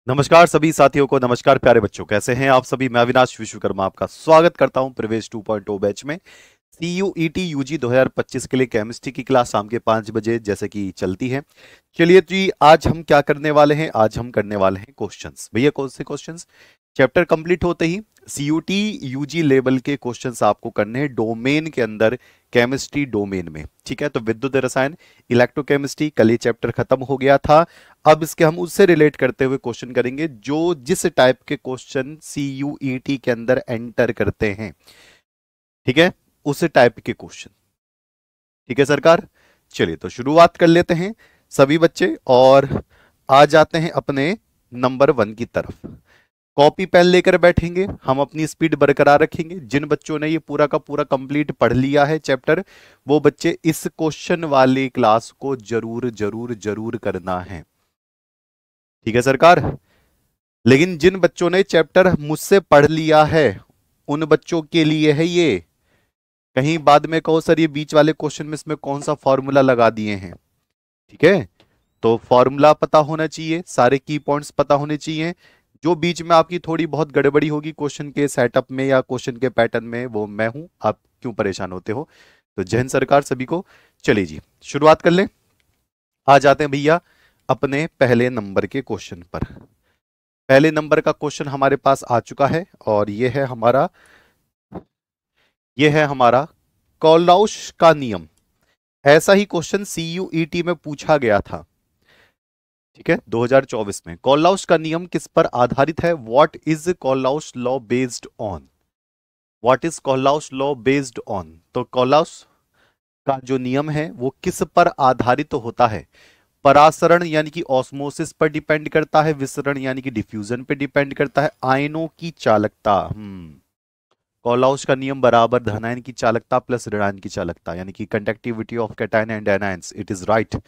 नमस्कार सभी साथियों को। नमस्कार प्यारे बच्चों, कैसे हैं आप सभी। मैं अविनाश विश्वकर्मा आपका स्वागत करता हूं प्रवेश 2.0 बैच में। CUET यूजी 2025 के लिए केमिस्ट्री की क्लास शाम के 5 बजे जैसे कि चलती है। चलिए जी, आज हम क्या करने वाले हैं। आज हम करने वाले हैं क्वेश्चंस। भैया कौन से क्वेश्चंस? चैप्टर कंप्लीट होते ही CUT यूजी लेवल के क्वेश्चंस आपको करने हैं डोमेन के अंदर, केमिस्ट्री डोमेन में। ठीक है, तो विद्युत रसायन, इलेक्ट्रोकेमिस्ट्री, कल ये चैप्टर खत्म हो गया था। अब इसके हम उससे रिलेट करते हुए क्वेश्चन करेंगे जो जिस टाइप के क्वेश्चन CUET के अंदर एंटर करते हैं। ठीक है, उस टाइप के क्वेश्चन। ठीक है सरकार, चलिए तो शुरुआत कर लेते हैं सभी बच्चे, और आ जाते हैं अपने नंबर 1 की तरफ। कॉपी पेन लेकर बैठेंगे, हम अपनी स्पीड बरकरार रखेंगे। जिन बच्चों ने ये पूरा का पूरा कंप्लीट पढ़ लिया है चैप्टर, वो बच्चे इस क्वेश्चन वाली क्लास को जरूर जरूर जरूर करना है। ठीक है सरकार। लेकिन जिन बच्चों ने चैप्टर मुझसे पढ़ लिया है, उन बच्चों के लिए है ये। कहीं बाद में कहो सर ये बीच वाले क्वेश्चन में इसमें कौन सा फॉर्मूला लगा दिए हैं। ठीक है, तो फॉर्मूला पता होना चाहिए, सारे की पॉइंट्स पता होने चाहिए। जो बीच में आपकी थोड़ी बहुत गड़बड़ी होगी क्वेश्चन के सेटअप में या क्वेश्चन के पैटर्न में, वो मैं हूं, आप क्यों परेशान होते हो। तो जय हिंद सरकार सभी को। चलिए जी, शुरुआत कर लें। आ जाते हैं भैया अपने पहले नंबर के क्वेश्चन पर। पहले नंबर का क्वेश्चन हमारे पास आ चुका है, और ये है हमारा कॉलराउश का नियम। ऐसा ही क्वेश्चन CUET में पूछा गया था। ठीक है, 2024 में। कॉलराउश का नियम किस पर आधारित है? What is Kohlrausch law based on? What is Kohlrausch law based on? तो कॉलराउश का जो नियम है वो किस पर आधारित होता है? परासरण यानी कि ऑस्मोसिस पर डिपेंड करता है, विसरण यानी कि डिफ्यूजन पर डिपेंड करता है, आयनों की चालकता। कॉलराउश का नियम बराबर धनायन की चालकता प्लस ऋणायन की चालकता, यानी कि conductivity of cation and anions. It is right.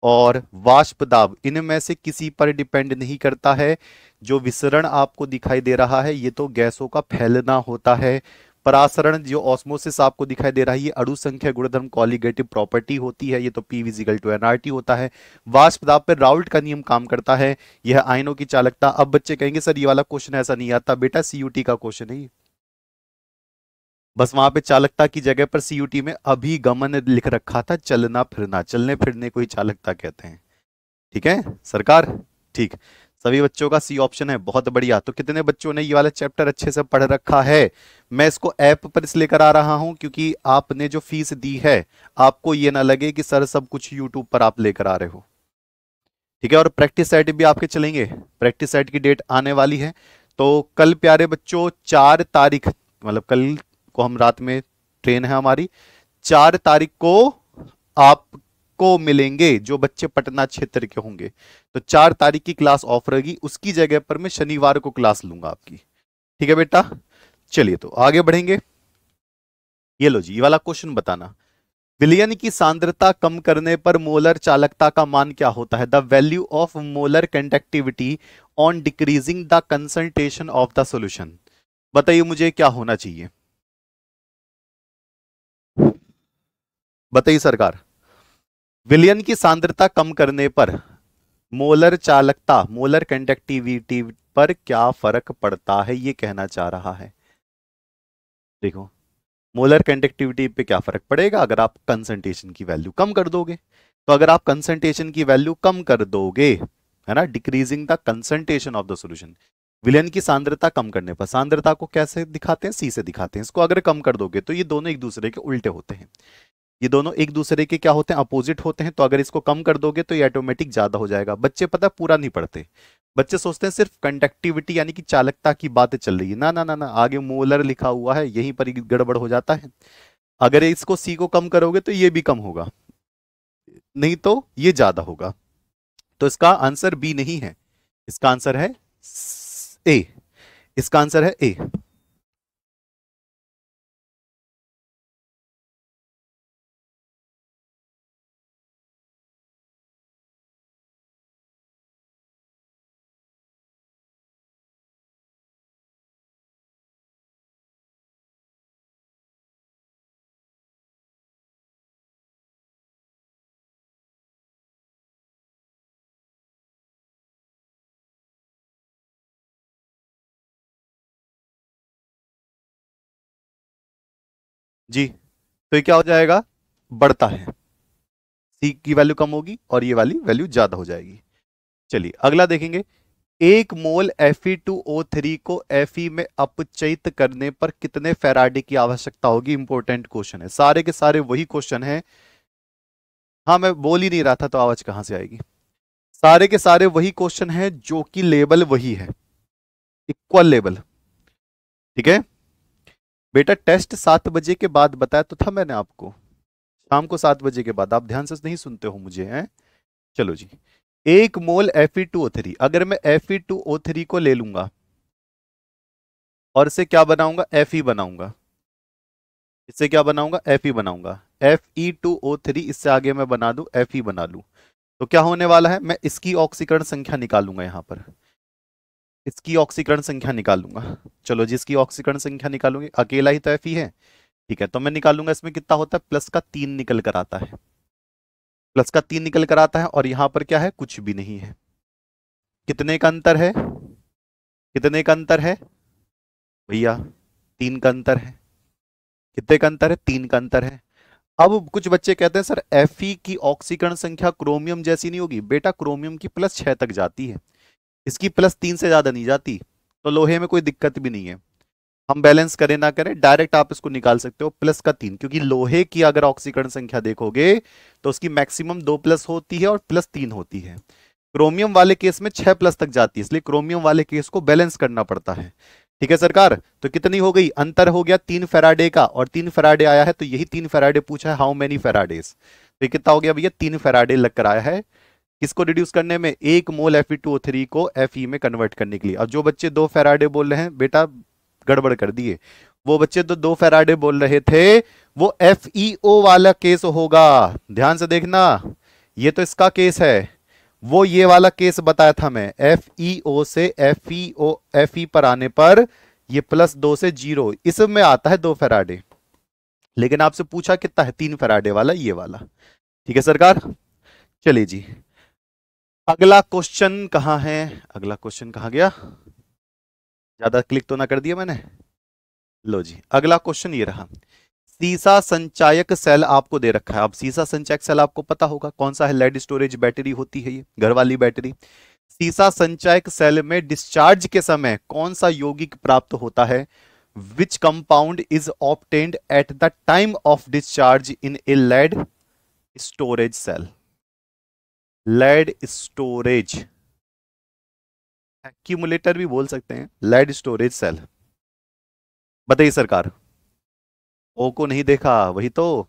और वाष्प दाब इनमें से किसी पर डिपेंड नहीं करता है। जो विसरण आपको दिखाई दे रहा है ये तो गैसों का फैलना होता है। परासरण जो ऑस्मोसिस आपको दिखाई दे रहा है ये अणु संख्या गुणधर्म कॉलिगेटिव प्रॉपर्टी होती है, ये तो P विजिकल टू एनआरटी होता है। वाष्प दाब पर राउल्ट का नियम काम करता है। यह आयनों की चालकता। अब बच्चे कहेंगे सर ये वाला क्वेश्चन ऐसा नहीं आता। बेटा CUT का क्वेश्चन है ये। बस वहां पे चालकता की जगह पर CUT में अभिगमन लिख रखा था, चलना फिरना, चलने फिरने को ही चालकता कहते हैं। ठीक है सरकार। ठीक, सभी बच्चों का सी ऑप्शन है, बहुत बढ़िया। तो कितने बच्चों ने ये वाला चैप्टर अच्छे से पढ़ रखा है? मैं इसको ऐप पर इसलिए करा रहा हूं क्योंकि आपने जो फीस दी है, आपको ये ना लगे कि सर सब कुछ यूट्यूब पर आप लेकर आ रहे हो। ठीक है, और प्रैक्टिस सेट भी आपके चलेंगे। प्रैक्टिस सेट की डेट आने वाली है। तो कल प्यारे बच्चों 4 तारीख, मतलब कल को हम रात में ट्रेन है हमारी, 4 तारीख को आपको मिलेंगे जो बच्चे पटना क्षेत्र के होंगे। तो 4 तारीख की क्लास ऑफ रहेगी, उसकी जगह पर मैं शनिवार को क्लास लूंगा आपकी। ठीक है बेटा। चलिए तो आगे बढ़ेंगे। ये लो जी, ये वाला क्वेश्चन बताना। विलयन की सांद्रता कम करने पर मोलर चालकता का मान क्या होता है? The value of molar conductivity on decreasing the concentration of the solution. बताइए मुझे क्या होना चाहिए। बताइए सरकार। विलयन की सांद्रता कम करने पर मोलर चालकता, मोलर कंडक्टिविटी पर क्या फर्क पड़ता है, ये कहना चाह रहा है। देखो, मोलर कंडक्टिविटी पे क्या फर्क पड़ेगा अगर आप कंसंट्रेशन की वैल्यू कम कर दोगे। तो अगर आप कंसंट्रेशन की वैल्यू कम कर दोगे, है ना, decreasing the concentration of the solution, विलयन की सांद्रता कम करने पर, सांद्रता को कैसे दिखाते हैं? सी से दिखाते हैं। इसको अगर कम कर दोगे तो ये दोनों एक दूसरे के उल्टे होते हैं। ये दोनों एक दूसरे के क्या होते हैं? अपोजिट होते हैं। तो अगर इसको कम कर दोगे तो ये ऑटोमेटिक ज्यादा हो जाएगा। बच्चे पता है पूरा नहीं पढ़ते। बच्चे सोचते हैं सिर्फ कंडक्टिविटी यानी कि चालकता की बातें चल रही है। ना ना ना ना, आगे मोलर लिखा हुआ है, यहीं पर ही गड़बड़ हो जाता है। अगर इसको सी को कम करोगे तो ये भी कम होगा, नहीं तो ये ज्यादा होगा। तो इसका आंसर बी नहीं है, इसका आंसर है ए। इसका आंसर है ए। जी, तो ये क्या हो जाएगा, बढ़ता है, सी की वैल्यू कम होगी और ये वाली वैल्यू ज्यादा हो जाएगी। चलिए अगला देखेंगे, एक मोल Fe2O3 को Fe में अपचयित करने पर कितने फैराडे की आवश्यकता होगी। इंपॉर्टेंट क्वेश्चन है, सारे के सारे वही क्वेश्चन है। हाँ मैं बोल ही नहीं रहा था तो आवाज कहां से आएगी। सारे के सारे वही क्वेश्चन है जो कि लेवल वही है, इक्वल लेवल। ठीक है बेटा, टेस्ट 7 बजे के बाद बताया तो था मैंने आपको, शाम को 7 बजे के बाद। आप ध्यान से नहीं सुनते हो मुझे, हैं। चलो जी, एक मोल Fe2O3, अगर मैं Fe2O3 को ले लूंगा और इसे क्या बनाऊंगा, Fe बनाऊंगा, इससे क्या बनाऊंगा, Fe बनाऊंगा, Fe2O3, इससे आगे मैं बना दूं Fe बना लूं, तो क्या होने वाला है, मैं इसकी ऑक्सीकरण संख्या निकालूंगा, यहां पर इसकी ऑक्सीकरण संख्या निकालूंगा। चलो जिसकी ऑक्सीकरण संख्या निकालूंगे, अकेला ही तो Fe है, ठीक है, तो मैं निकालूंगा, इसमें कितना होता है, +3 निकल कर आता है, +3 निकल कर आता है, और यहां पर क्या है, कुछ भी नहीं है। कितने का अंतर है, कितने का अंतर है भैया, 3 का अंतर है। कितने का अंतर है, 3 का अंतर है। अब कुछ बच्चे कहते हैं सर Fe की ऑक्सीकरण संख्या क्रोमियम जैसी नहीं होगी। बेटा क्रोमियम की +6 तक जाती है, इसकी +3 से ज्यादा नहीं जाती, तो लोहे में कोई दिक्कत भी नहीं है। हम बैलेंस करें ना करें, डायरेक्ट आप इसको निकाल सकते हो, +3, क्योंकि लोहे की अगर ऑक्सीकरण संख्या देखोगे तो उसकी मैक्सिमम 2+ होती है और +3 होती है। क्रोमियम वाले केस में 6+ तक जाती है, इसलिए क्रोमियम वाले केस को बैलेंस करना पड़ता है। ठीक है सरकार, तो कितनी हो गई, अंतर हो गया 3 फैराडे का, और 3 फैराडे आया है, तो यही 3 फैराडे पूछा है, हाउ मेनी फैराडेज, तो ये कितना हो गया भैया, 3 फैराडे लग कर आया है। किसको रिड्यूस करने में, एक मोल Fe2O3 को Fe में कन्वर्ट करने के लिए। अब जो बच्चे 2 फैराडे बोल रहे हैं, बेटा गड़बड़ कर दिए, वो बच्चे तो 2 फैराडे बोल रहे थे, वो FeO वाला केस होगा, ध्यान से देखना, ये तो इसका केस है, वो ये वाला केस बताया था मैं, FeO से Fe पर आने पर ये +2 से 0, इसमें आता है 2 फैराडे, लेकिन आपसे पूछा कितना है, 3 फैराडे वाला, ये वाला। ठीक है सरकार, चलिए जी, अगला क्वेश्चन कहां है, अगला क्वेश्चन कहां गया, ज्यादा क्लिक तो ना कर दिया मैंने। लो जी, अगला क्वेश्चन ये रहा, सीसा संचायक सेल आपको दे रखा है। अब सीसा संचायक सेल आपको पता होगा कौन सा है, लेड स्टोरेज बैटरी होती है, ये घर वाली बैटरी। सीसा संचायक सेल में डिस्चार्ज के समय कौन सा यौगिक प्राप्त होता है, which compound is obtained at the time of discharge in a lead storage cell. Lead storage accumulator भी बोल सकते हैं, लेड स्टोरेज सेल, बताइए सरकार। ओ को नहीं देखा, वही तो,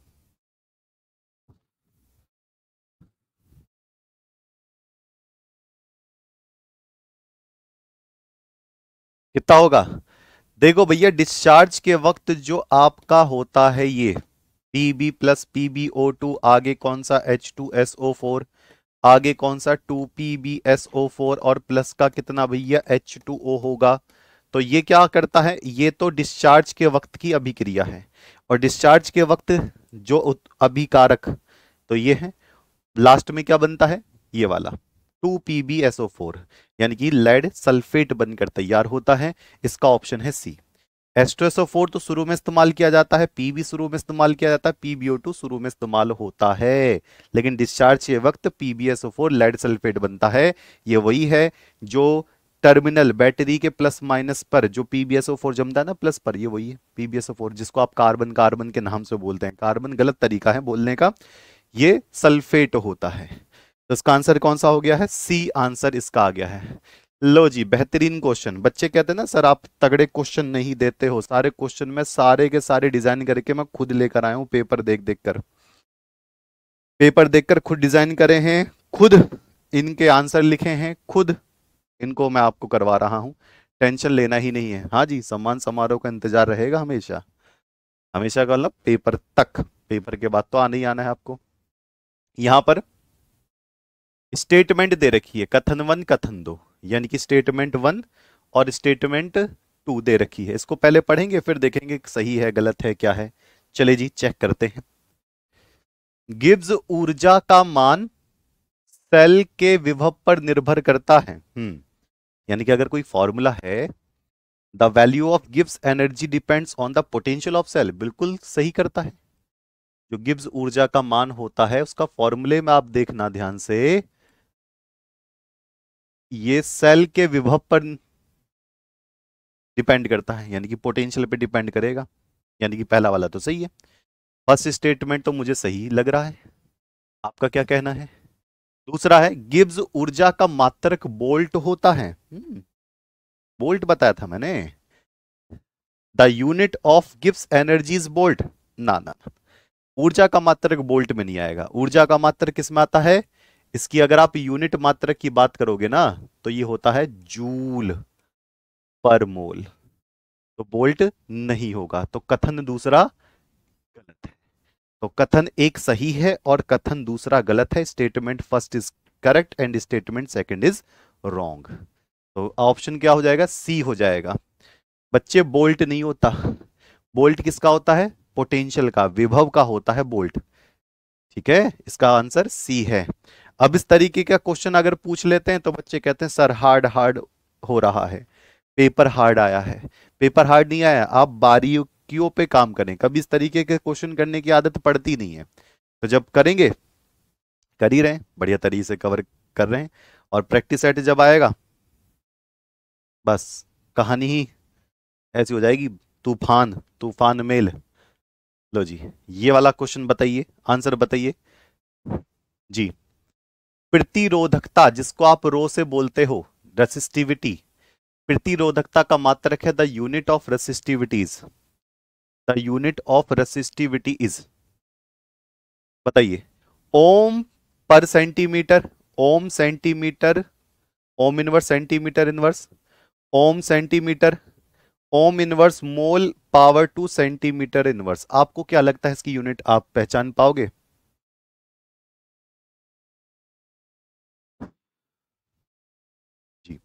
कितना होगा, देखो भैया डिस्चार्ज के वक्त जो आपका होता है ये Pb प्लस PbO2, आगे कौन सा H2SO4, आगे कौन सा 2PbSO4, और प्लस का कितना भैया H2O होगा। तो ये क्या करता है, ये तो डिस्चार्ज के वक्त की अभिक्रिया है, और डिस्चार्ज के वक्त जो अभिकारक, तो ये है, लास्ट में क्या बनता है, ये वाला 2PbSO4, यानी कि लेड सल्फेट बनकर तैयार होता है। इसका ऑप्शन है सी। H2SO4 तो शुरू में इस्तेमाल किया जाता है, Pb शुरू में इस्तेमाल किया जाता है, PbO2 शुरू में इस्तेमाल होता है, लेकिन डिस्चार्ज के वक्त PbSO4 लेड सल्फेट बनता है। ये वही है जो टर्मिनल बैटरी के प्लस माइनस पर जो PbSO4 जमता है ना प्लस पर, ये वही है PbSO4, जिसको आप कार्बन कार्बन के नाम से बोलते हैं। कार्बन गलत तरीका है बोलने का, ये सल्फेट होता है। तो इसका आंसर कौन सा हो गया है, सी आंसर इसका आ गया है। लो जी, बेहतरीन क्वेश्चन। बच्चे कहते हैं ना सर आप तगड़े क्वेश्चन नहीं देते हो, सारे क्वेश्चन में सारे के सारे डिजाइन करके मैं खुद लेकर आया हूं, पेपर देख देख कर, पेपर देखकर खुद डिजाइन करे हैं, खुद इनके आंसर लिखे हैं, खुद इनको मैं आपको करवा रहा हूं, टेंशन लेना ही नहीं है। हाँ जी, सम्मान समारोह का इंतजार रहेगा हमेशा, हमेशा का मतलब पेपर तक, पेपर के बाद तो आना ही आना है आपको। यहां पर स्टेटमेंट दे रखी है, कथन 1 कथन 2, यानी कि स्टेटमेंट 1 और स्टेटमेंट 2 दे रखी है। इसको पहले पढ़ेंगे फिर देखेंगे सही है गलत है क्या है। चले जी चेक करते हैं। गिब्स ऊर्जा का मान सेल के विभव पर निर्भर करता है। यानी कि अगर कोई फॉर्मूला है the value of Gibbs energy depends on the potential of cell, बिल्कुल सही करता है। जो गिब्स ऊर्जा का मान होता है उसका फॉर्मूले में आप देखना ध्यान से, ये सेल के विभव पर डिपेंड करता है, यानी कि पोटेंशियल पे डिपेंड करेगा। यानी कि पहला वाला तो सही है। फर्स्ट स्टेटमेंट तो मुझे सही लग रहा है, आपका क्या कहना है? दूसरा है गिब्स ऊर्जा का मात्रक बोल्ट होता है। बोल्ट बताया था मैंने। The unit of Gibbs energy is bolt. ना ना ना, ऊर्जा का मात्रक बोल्ट में नहीं आएगा। ऊर्जा का मात्रक किस में आता है? इसकी अगर आप यूनिट मात्रक की बात करोगे ना तो ये होता है जूल पर मोल, तो बोल्ट नहीं होगा। तो कथन दूसरा गलत है। तो कथन एक सही है और कथन दूसरा गलत है। Statement first is correct and statement second is wrong. तो ऑप्शन क्या हो जाएगा? सी हो जाएगा। बच्चे बोल्ट नहीं होता। बोल्ट किसका होता है? पोटेंशियल का, विभव का होता है बोल्ट। ठीक है, इसका आंसर सी है। अब इस तरीके का क्वेश्चन अगर पूछ लेते हैं तो बच्चे कहते हैं सर हार्ड हार्ड हो रहा है, पेपर हार्ड आया है। पेपर हार्ड नहीं आया, आप बारीकियों पे काम करें। कभी इस तरीके के क्वेश्चन करने की आदत पड़ती नहीं है, तो जब करेंगे, कर ही रहे हैं, बढ़िया तरीके से कवर कर रहे हैं, और प्रैक्टिस सेट जब आएगा बस कहानी ही ऐसी हो जाएगी, तूफान तूफान मेल। लो जी, ये वाला क्वेश्चन बताइए, आंसर बताइए जी। प्रतिरोधकता, जिसको आप रो से बोलते हो, रेसिस्टिविटी, प्रतिरोधकता का मात्रक है the unit of resistivities. The unit of resistivity is, बताइए, ohm per centimetre, ohm centimetre, ohm inverse centimetre inverse, ohm centimetre, ohm inverse mole power to centimetre inverse. आपको क्या लगता है इसकी यूनिट आप पहचान पाओगे? जी,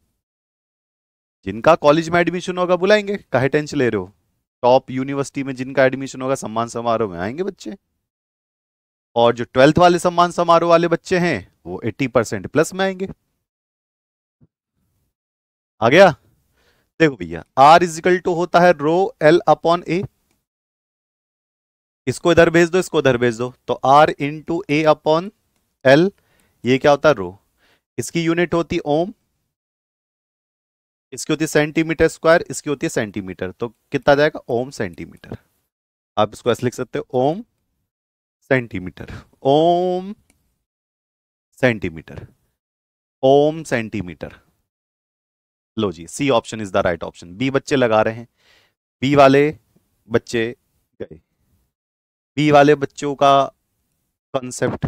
जिनका कॉलेज में एडमिशन होगा बुलाएंगे, काहे टेंशन ले रहे हो? टॉप यूनिवर्सिटी में जिनका एडमिशन होगा सम्मान समारोह में आएंगे बच्चे। और जो 12th वाले सम्मान समारोह वाले बच्चे हैं वो 80% प्लस में आएंगे। आ गया? देखो भैया, आर इजिकल टू होता है रो एल अपॉन ए। इसको इधर भेज दो, इसको इधर भेज दो, तो R into A upon L, ये क्या होता है? रो। इसकी यूनिट होती ओम, इसकी होती है सेंटीमीटर स्क्वायर, इसकी होती है सेंटीमीटर, तो कितना जाएगा? Ohm centimetre. आप इसको ऐसे लिख सकते हो, ohm centimetre, ohm centimetre, ohm centimetre. लो जी, C option is the right option. B बच्चे लगा रहे हैं, बी वाले बच्चे गए। बी वाले बच्चों का कॉन्सेप्ट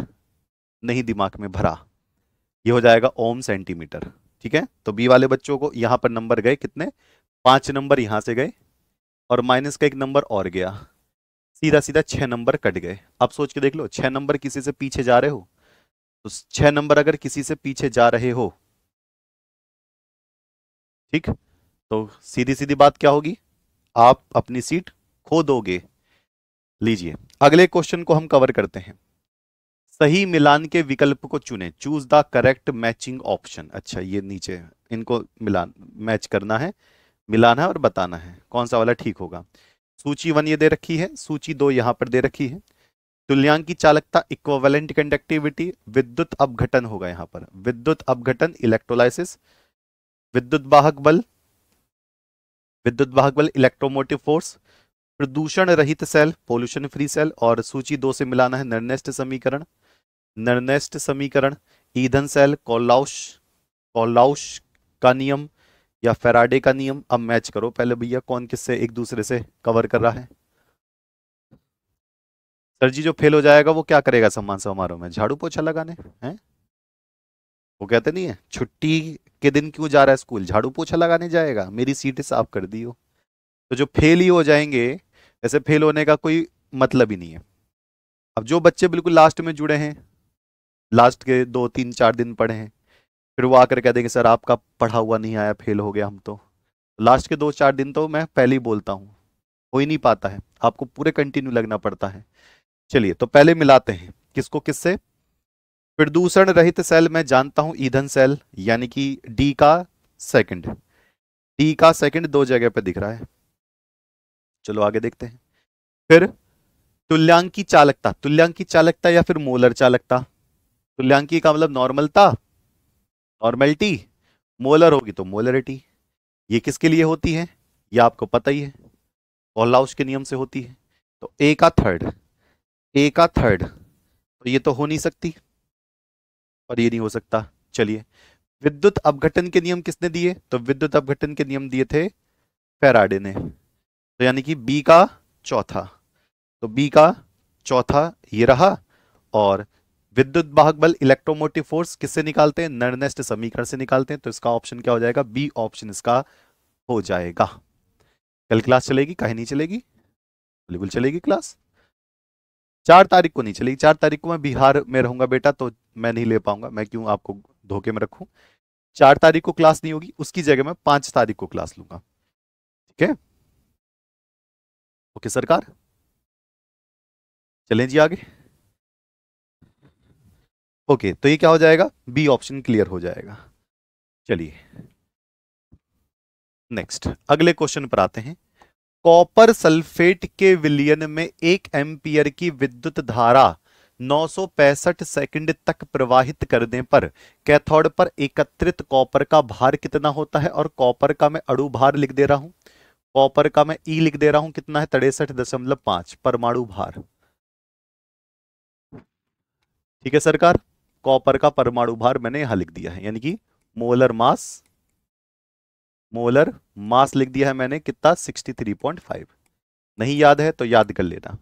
नहीं दिमाग में भरा, ये हो जाएगा ओम सेंटीमीटर। ठीक है, तो बी वाले बच्चों को यहां पर नंबर गए कितने? 5 नंबर यहां से गए, और माइनस का 1 नंबर और गया, सीधा सीधा 6 नंबर कट गए। अब सोच के देख लो, 6 नंबर किसी से पीछे जा रहे हो, तो 6 नंबर अगर किसी से पीछे जा रहे हो, ठीक, तो सीधी सीधी बात क्या होगी? आप अपनी सीट खो दोगे। लीजिए, अगले क्वेश्चन को हम कवर करते हैं। सही मिलान के विकल्प को चुनें, choose the correct matching option. अच्छा, ये नीचे इनको मिलान मैच करना है, मिलाना है और बताना है कौन सा वाला ठीक होगा। सूची 1 ये दे रखी है, सूची 2 यहां पर दे रखी है। तुल्यांकी चालकता, इक्विवेलेंट कंडक्टिविटी, विद्युत अपघटन होगा यहां पर, विद्युत अपघटन इलेक्ट्रोलाइसिस, विद्युत वाहक बल, विद्युत वाहक बल इलेक्ट्रोमोटिव फोर्स, प्रदूषण रहित सेल पोल्यूशन फ्री सेल, और सूची 2 से मिलाना है नर्नेस्ट समीकरण, नर्नेस्ट समीकरण, ईंधन सेल, कोलाउश, कोलाउश का नियम या फेराडे का नियम। अब मैच करो पहले भैया, कौन किससे एक दूसरे से कवर कर रहा है। सर जी, जो फेल हो जाएगा वो क्या करेगा सम्मान समारोह में? झाड़ू पोछा लगाने हैं? वो कहते नहीं है, छुट्टी के दिन क्यों जा रहा है स्कूल? झाड़ू पोछा लगाने जाएगा, मेरी सीट साफ कर दी हो। तो जो फेल ही हो जाएंगे, ऐसे फेल होने का कोई मतलब ही नहीं है। अब जो बच्चे बिल्कुल लास्ट में जुड़े हैं, लास्ट के 2 3 4 दिन पढ़े हैं, फिर वो आकर कह देंगे सर आपका पढ़ा हुआ नहीं आया, फेल हो गया हम तो। लास्ट के 2 4 दिन तो मैं पहले ही बोलता हूँ, हो ही नहीं पाता है, आपको पूरे कंटिन्यू लगना पड़ता है। चलिए, तो पहले मिलाते हैं किसको किससे। प्रदूषण रहित सेल मैं जानता हूं ईंधन सेल, यानी कि डी का सेकंड, टी का सेकंड दो जगह पे दिख रहा है। चलो आगे देखते हैं। फिर तुल्यांकी चालकता, तुल्यांकी चालकता या फिर मोलर चालकता। तुल्यांकी का मतलब नॉर्मलता, नॉर्मलिटी। मोलर होगी तो मोलरिटी। ये किसके लिए होती है, ये आपको पता ही है, पॉलाउस के नियम से होती है। तो ए का थर्ड, ए का थर्ड, तो ये तो हो नहीं सकती और ये नहीं हो सकता। चलिए, विद्युत अपघटन के नियम किसने दिए, तो विद्युत अपघटन के नियम दिए थे फैराडे ने। तो यानी कि बी का चौथा, तो बी का चौथा ये रहा। और विद्युत वाहक बल इलेक्ट्रोमोटिव फोर्स किससे निकालते हैं, नर्नेस्ट समीकरण से निकालते हैं। तो इसका ऑप्शन क्या हो जाएगा, बी ऑप्शन इसका हो जाएगा। कल क्लास चलेगी, काहे नहीं चलेगी, बिल्कुल चलेगी क्लास। 4 तारीख को नहीं चलेगी, 4 तारीख को मैं बिहार में रहूंगा बेटा, तो मैं नहीं ले पाऊंगा, मैं क्यों आपको धोखे में रखूं। 4 तारीख को क्लास नहीं होगी, उसकी जगह मैं 5 तारीख को क्लास लूंगा। ठीक है, ओके सरकार, चलें जी आगे। ओके, तो ये क्या हो जाएगा, बी ऑप्शन क्लियर हो जाएगा। चलिए नेक्स्ट, अगले क्वेश्चन पर आते हैं। कॉपर सल्फेट के विलयन में 1 एम्पियर की विद्युत धारा 965 सेकंड तक प्रवाहित करने पर कैथोड पर एकत्रित कॉपर का भार कितना होता है। और कॉपर का मैं अणु भार लिख दे रहा हूं, कॉपर का मैं ई लिख दे रहा हूं, कितना है 63.5 परमाणु भार। ठीक है सरकार, कॉपर का परमाणु भार मैंने यहां लिख दिया है, यानी कि मोलर मास, मोलर मास लिख दिया है मैंने कितना 63.5। नहीं याद है तो याद कर लेना।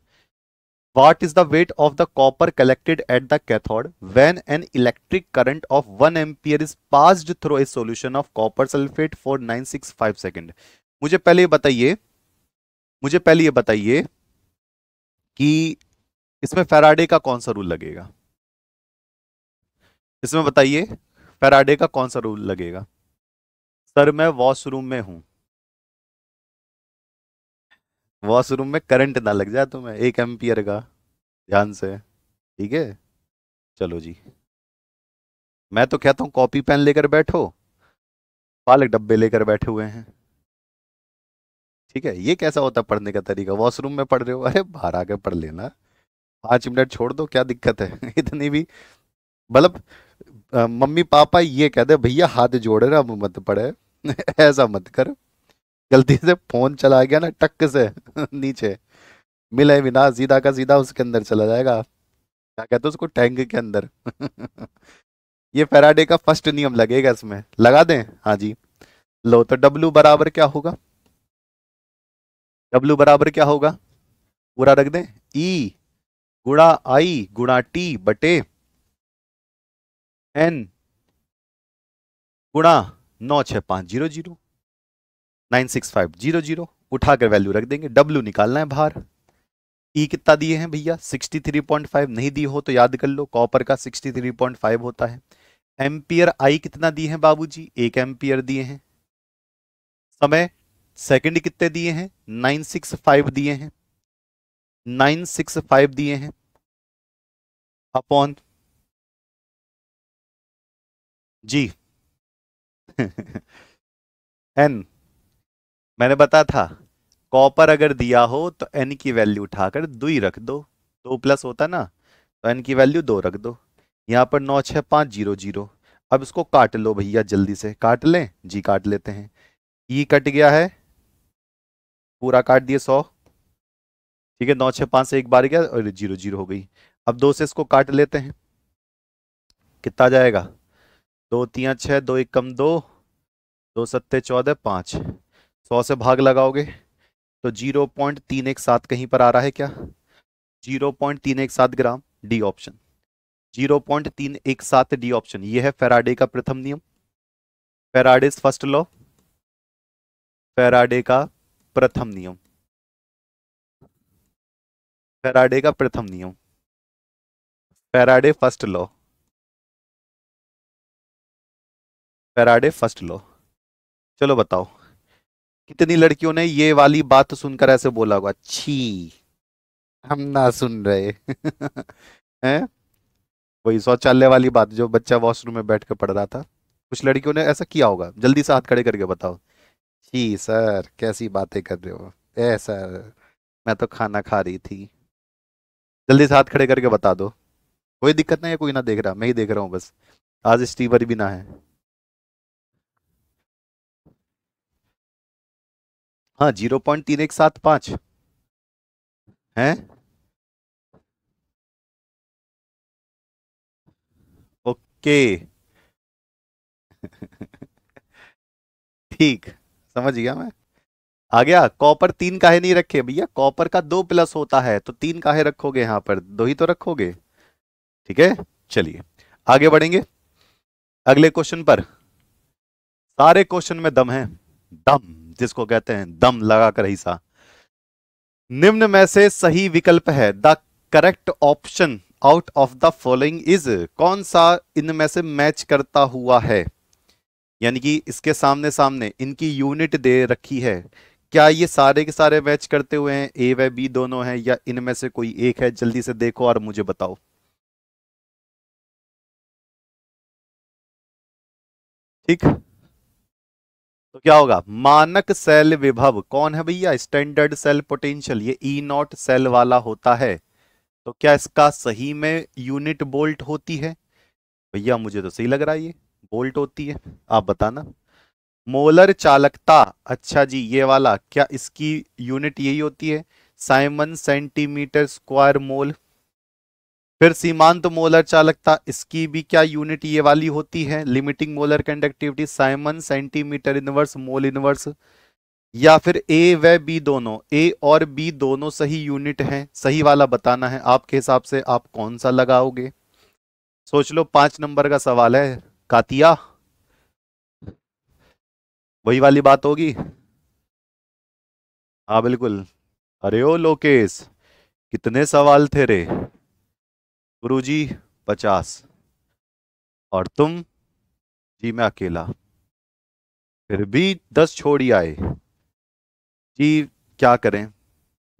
What is the weight of the copper collected at the cathode when an electric current of 1 ampere is passed through a solution of copper sulfate for 965 second. मुझे पहले ये बताइए, मुझे पहले ये बताइए कि इसमें फैराडे का कौन सा रूल लगेगा, इसमें बताइए फैराडे का कौन सा रूल लगेगा। सर मैं वॉशरूम में हूं, वॉशरूम में करंट ना लग जाए तुम्हें 1 एम्पियर का, ध्यान से, ठीक है। चलो जी, मैं तो कहता हूं कॉपी पेन लेकर बैठो, पालक डब्बे लेकर बैठे हुए हैं। ठीक है, ये कैसा होता है पढ़ने का तरीका, वॉशरूम में पढ़ रहे हो, अरे बाहर आके पढ़ लेना, 5 मिनट छोड़ दो, क्या दिक्कत है इतनी भी, मतलब मम्मी पापा ये कहते भैया हाथ जोड़े ना मत पड़े ऐसा मत कर, गलती से फोन चला गया ना टक से नीचे, मिले बिना सीधा का सीधा उसके अंदर चला जाएगा, क्या कहते हैं उसको, टैंक के अंदर ये फैराडे का फर्स्ट नियम लगेगा, इसमें लगा दें, हाँ जी। लो तो डब्ल्यू बराबर क्या होगा, डब्ल्यू बराबर क्या होगा, पूरा रख दें, ई गुणा आई गुणा टी बटे एन गुणा 96500 96500, उठाकर वैल्यू रख देंगे, डब्ल्यू निकालना है बाहर। ई कितना दिए हैं भैया 63.5, नहीं दिए हो तो याद कर लो, कॉपर का 63.5 होता है। एम्पियर आई कितना दिए हैं बाबूजी, 1 एम्पियर दिए हैं। समय सेकंड कितने दिए हैं, 965 दिए हैं, 965 दिए हैं, अपॉन जी एन, मैंने बताया था कॉपर अगर दिया हो तो एन की वैल्यू उठाकर 2 ही रख दो, 2 प्लस होता ना, तो एन की वैल्यू 2 रख दो। यहाँ पर 96500, अब इसको काट लो भैया, जल्दी से काट लें जी, काट लेते हैं। ई कट गया है, पूरा काट दिए 100, ठीक है, 965 से एक बार गया और 00 हो गई। अब 2 से इसको काट लेते हैं, कितना जाएगा, 2 3 6, 2 1 कम 2, 2 सत्ते 14, 5, 100 से भाग लगाओगे तो 0.317 कहीं पर आ रहा है क्या, 0.317 ग्राम, डी ऑप्शन, 0.317 डी ऑप्शन। ये है फैराडे का प्रथम नियम, फैराडेज फर्स्ट लॉ, फैराडे का प्रथम नियम, फैराडे का प्रथम नियम, Faraday first law, Faraday first law. चलो बताओ कितनी लड़कियों ने ये वाली बात सुनकर ऐसे बोला होगा, छी हम ना सुन रहे हैं, वही शौचालय वाली बात जो बच्चा वॉशरूम में बैठ कर पढ़ रहा था, कुछ लड़कियों ने ऐसा किया होगा, जल्दी से हाथ खड़े करके बताओ। जी सर, कैसी बातें कर रहे हो? ए सर, मैं तो खाना खा रही थी। जल्दी से हाथ खड़े करके बता दो। कोई दिक्कत नहीं है, कोई ना देख रहा, मैं ही देख रहा हूँ बस। आज स्टीवर भी ना है। हाँ, 0.3175 है। ओके। ठीक, समझ गया मैं। आ गया। कॉपर तीन काहे नहीं रखे भैया? कॉपर का 2 प्लस होता है, तो तीन काहे रखोगे? यहाँ पर दो ही तो रखोगे। ठीक है, चलिए आगे बढ़ेंगे अगले क्वेश्चन पर। सारे क्वेश्चन में दम है, दम जिसको कहते हैं, दम लगा कर हिस्सा। निम्न में से सही विकल्प है, the correct option out of the following is, कौन सा इनमें से मैच करता हुआ है? यानी कि इसके सामने सामने इनकी यूनिट दे रखी है, क्या ये सारे के सारे मैच करते हुए हैं? ए व बी दोनों हैं, या इनमें से कोई एक है? जल्दी से देखो और मुझे बताओ। ठीक, तो क्या होगा? मानक सेल विभव कौन है भैया? स्टैंडर्ड सेल पोटेंशियल, ये ई नॉट सेल वाला होता है। तो क्या इसका सही में यूनिट बोल्ट होती है? भैया मुझे तो सही लग रहा है, ये बोल्ट होती है। आप बताना। मोलर चालकता, अच्छा जी ये वाला, क्या इसकी यूनिट यही होती है? साइमन सेंटीमीटर स्क्वायर मोल। फिर सीमांत मोलर चालकता, इसकी भी क्या यूनिट ये वाली होती है? Limiting molar conductivity, Simon centimetre inverse mole inverse. या फिर ए व बी दोनों, ए और बी दोनों सही यूनिट हैं? सही वाला बताना है। आपके हिसाब से आप कौन सा लगाओगे? सोच लो, 5 नंबर का सवाल है। कातिया, वही वाली बात होगी। हाँ बिल्कुल। अरे ओ लोकेश, कितने सवाल थे रे? गुरुजी 50। और तुम? जी मैं अकेला। फिर भी 10 छोड़ ही आए। जी क्या करें,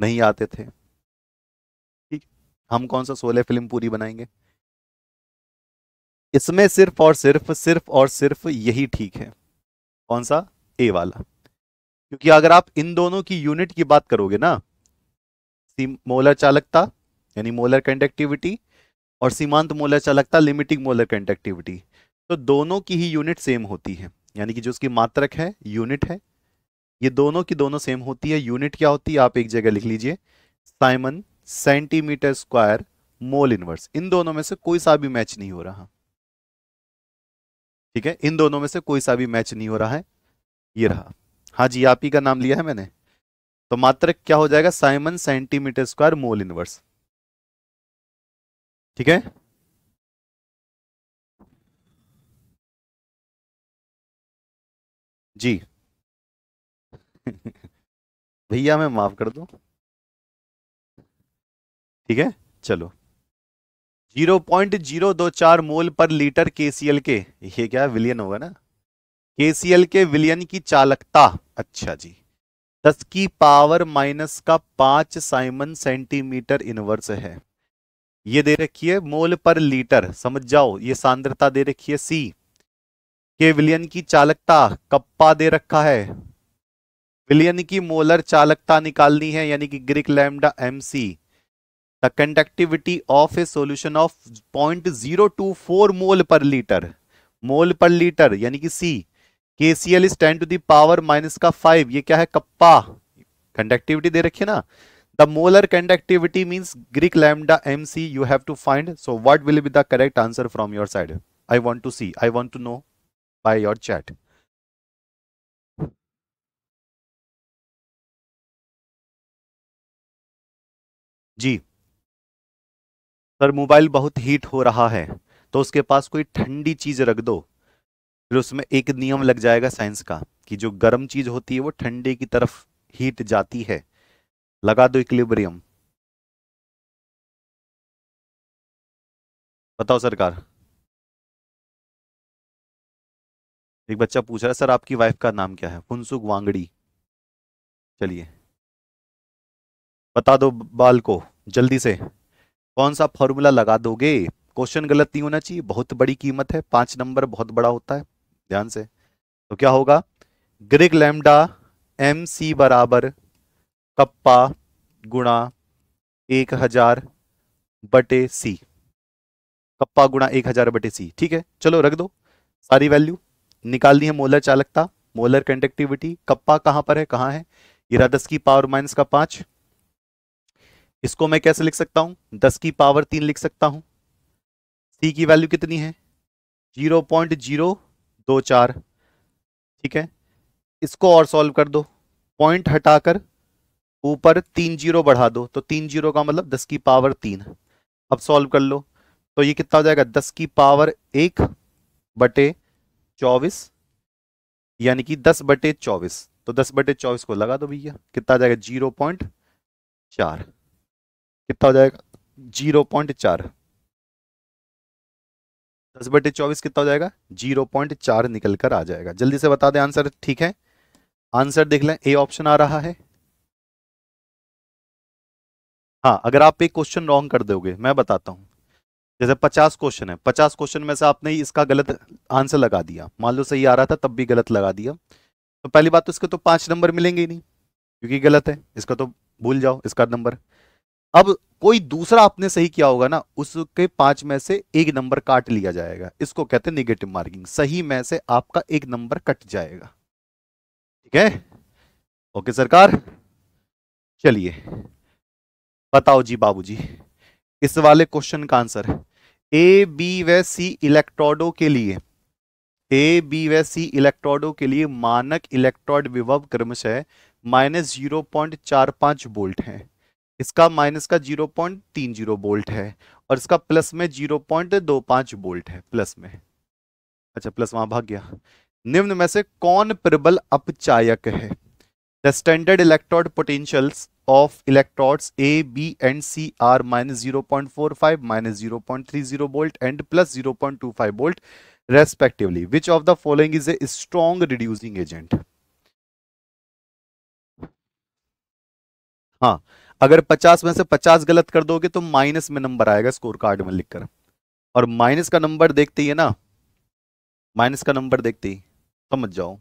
नहीं आते थे। ठीक, हम कौन सा 16 फिल्म पूरी बनाएंगे? इसमें सिर्फ और सिर्फ यही ठीक है। कौन सा? ए वाला। क्योंकि अगर आप इन दोनों की यूनिट की बात करोगे ना, मोलर चालकता यानी मोलर कंडक्टिविटी, और सीमांत मोलर चालकता लिमिटिंग मोलर कंडक्टिविटी, तो दोनों की ही यूनिट सेम होती है। यानी कि जो उसकी मात्रक है, यूनिट है, ये दोनों की दोनों सेम होती है। यूनिट क्या होती है? आप एक जगह लिख लीजिए, siemens centimetre square mole inverse. इन दोनों में से कोई सा भी मैच नहीं हो रहा। ठीक है, इन दोनों में से कोई सा भी मैच नहीं हो रहा है। ये रहा। हाँ जी, आप ही का नाम लिया है मैंने। तो मात्रक क्या हो जाएगा? Simon centimetre square mole inverse. ठीक है। जी। भैया मैं माफ कर दूं। ठीक है, चलो। 0.024 मोल पर लीटर केसीएल के, ये क्या है? विलियन होगा ना। केसीएल के विलियन की चालकता, अच्छा जी, 10 की पावर माइनस का 5 साइमन सेंटीमीटर इनवर्स है। ये दे रखी है मोल पर लीटर, समझ जाओ। ये सांद्रता दे रखी है सी। के विलियन की चालकता कप्पा दे रखा है। विलियन की मोलर चालकता निकालनी है, यानी कि Greek lambda M C. The conductivity of a solution of 0.024 mole per litre, mole per litre यानी कि C. KCl is 10 to the power minus का 5, ये क्या है? कप्पा। कंडक्टिविटी दे रखी है ना। The molar conductivity means Greek lambda M C, you have to find. So what will be the correct answer from your side? I want to see, I want to know by your chat. जी sir, mobile बहुत heat हो रहा है, तो उसके पास कोई ठंडी चीज रख दो। फिर उसमें एक नियम लग जाएगा साइंस का, कि जो गर्म चीज होती है वो ठंडे की तरफ हीट जाती है। लगा दो इक्विलिब्रियम। बताओ सरकार। एक बच्चा पूछ रहा है, सर आपकी वाइफ का नाम क्या है? फुनसुक वांगड़ी। चलिए बता दो बाल को, जल्दी से। कौन सा फॉर्मूला लगा दोगे? क्वेश्चन गलत नहीं होना चाहिए, बहुत बड़ी कीमत है, 5 नंबर बहुत बड़ा होता है। ध्यान से। तो क्या होगा? ग्रेग लैम्डा एम सी बराबर कप्पा गुणा 1000 बटे सी। कप्पा गुणा 1000 बटे सी। ठीक है, चलो रख दो सारी वैल्यू। निकालनी है मोलर चालकता, मोलर कंडक्टिविटी। कप्पा कहां पर है, कहां है, ये रहा 10 की पावर माइनस का 5। इसको मैं कैसे लिख सकता हूं, 10 की पावर 3 लिख सकता हूं। सी की वैल्यू कितनी है, 0.024। ठीक है, इसको और सॉल्व कर दो, पॉइंट हटाकर ऊपर 3 जीरो बढ़ा दो, तो 3 जीरो का मतलब 10 की पावर 3। अब सॉल्व कर लो, तो ये कितना हो जाएगा, 10 की पावर 1 बटे 24, यानी कि 10 बटे 24। तो 10 बटे 24 को लगा दो भैया, कितना आ जाएगा, 0.4। कितना हो जाएगा, 0.4। 10 बटे 24 कितना हो जाएगा, 0.4 निकल कर आ जाएगा। जल्दी से बता दें आंसर। ठीक है, आंसर देख लें, ए ऑप्शन आ रहा है। हाँ, अगर आप एक क्वेश्चन रॉन्ग कर दोगे, मैं बताता हूं, जैसे 50 क्वेश्चन है, 50 क्वेश्चन में से आपने इसका गलत आंसर लगा दिया, मान लो सही आ रहा था तब भी गलत लगा दिया, तो पहली बात तो इसके तो 5 नंबर मिलेंगे ही नहीं, क्योंकि गलत है। इसका तो भूल जाओ इसका नंबर। अब कोई दूसरा आपने सही किया होगा ना, उसके 5 में से एक नंबर काट लिया जाएगा, इसको कहते हैं निगेटिव मार्किंग। सही में से आपका एक नंबर कट जाएगा। ठीक है, ओके सरकार। चलिए बताओ जी बाबूजी, इस वाले क्वेश्चन का आंसर है, ए बी व सी इलेक्ट्रोडों के लिए, ए बी व सी इलेक्ट्रोडों के लिए मानक इलेक्ट्रोड विभव क्रमशः -0.45 वोल्ट है, इसका माइनस का 0.30 वोल्ट है, और इसका प्लस में 0.25 वोल्ट है, प्लस में। अच्छा, प्लस वहां भाग गया। निम्न में से कौन प्रबल अपचायक है। The standard electrode potentials of electrodes A, B and C are -0.45, -0.30 volt and +0.25 volt respectively. Which of the following is a strong reducing agent? हाँ, अगर 50 में से 50 गलत कर दोगे तो माइनस में नंबर आएगा स्कोर कार्ड में लिखकर, और माइनस का नंबर देखते ही है ना, माइनस का नंबर देखते ही समझ जाओ